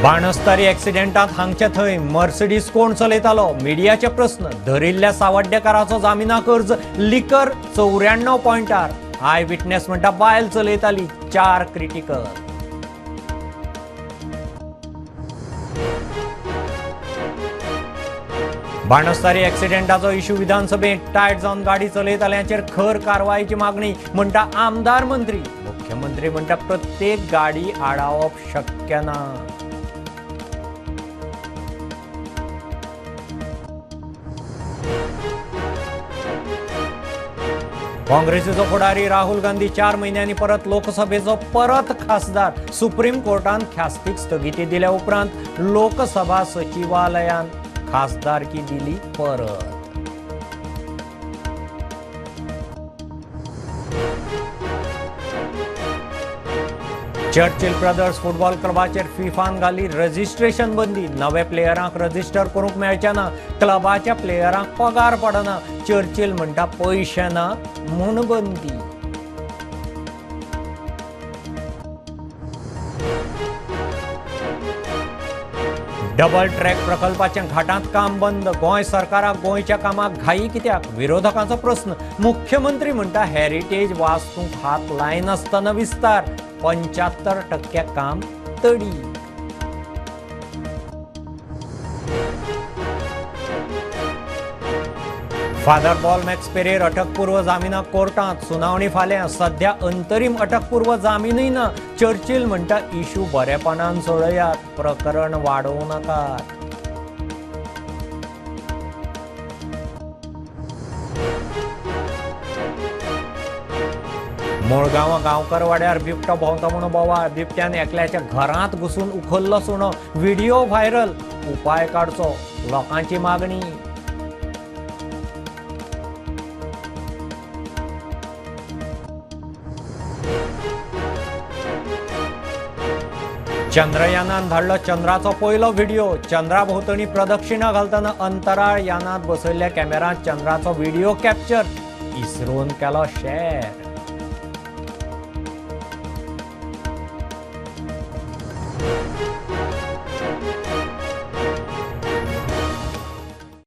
बाणस्तारी ॲक्सिडेंटात हांगचे थंय मर्सिडीज कोण चलयतालो मिडियाचे प्रश्न धरिल्ल्या सावड्डेकाराचो जामिनाक अर्ज लिकर 94 पॉयंटार आय विटनेस म्हणटा बायल चलयताली 4 क्रिटिकल बाणस्तारी ॲक्सिडेंटाचो इश्यू विधानसभेत टायट जावन गाडी चलयताल्यांचेर खर कारवायेची मागणी म्हणटा आमदार मंत्री मुख्यमंत्री म्हणटा प्रत्येक गाडी आडावप शक्य ना। काँग्रेसीचो फुडारी राहुल गांधी 4 महिन्यांनी परत लोकसभेचो खासदार सुप्रीम कोर्टान ख्यास्तीक स्थगिती दिल्या उपरांत लोकसभा सचिवालयान खासदारकी दिली परत। चर्चिल ब्रदर्स फुटबॉल क्लबाचेर फिफान घाली रजिस्ट्रेशन बंदी नवे प्लेयरांक रजिस्टर करूंक मेळचे ना क्लबाच्या प्लेयरांक पगार पडना चर्चिल म्हणटा पैशे ना म्हूण बंदी। डबल ट्रॅक प्रकल्पाचे घाटांत काम बंद गोंय सरकाराक गोंयच्या कामाक घाई कित्याक विरोधकांचो प्रश्न मुख्यमंत्री म्हणटा हेरिटेज वास्तूंक हात लायनासतना विस्तार 75% काम तडी। फादर बॉल मॅक्स पेरेर अटकपूर्व जामिनाक कोर्टांत सुनावणी फाल्यां सध्या अंतरीम अटकपूर्व जामीनय ना चर्चिल म्हणटा इश्यू बरेपणान सोडयात प्रकरण वाडोव नाकात। मुळगांव गांवकर वाड्यार बिबटो भोंवता म्हणून बोवाळ बिबट्यान एकल्याच्या घरांत घुसून उखल्लो सुणो व्हिडिओ व्हायरल उपाय काडचो लोकांची मागणी। चंद्रयानान धाडलो चंद्राचो पयलो व्हिडिओ चंद्रा भोंवतणी प्रदक्षिणा घालतना अंतराळ यानात बसयल्ल्या कॅमेरात चंद्राचो व्हिडिओ कॅप्चर इस्रोन केलो शेअर।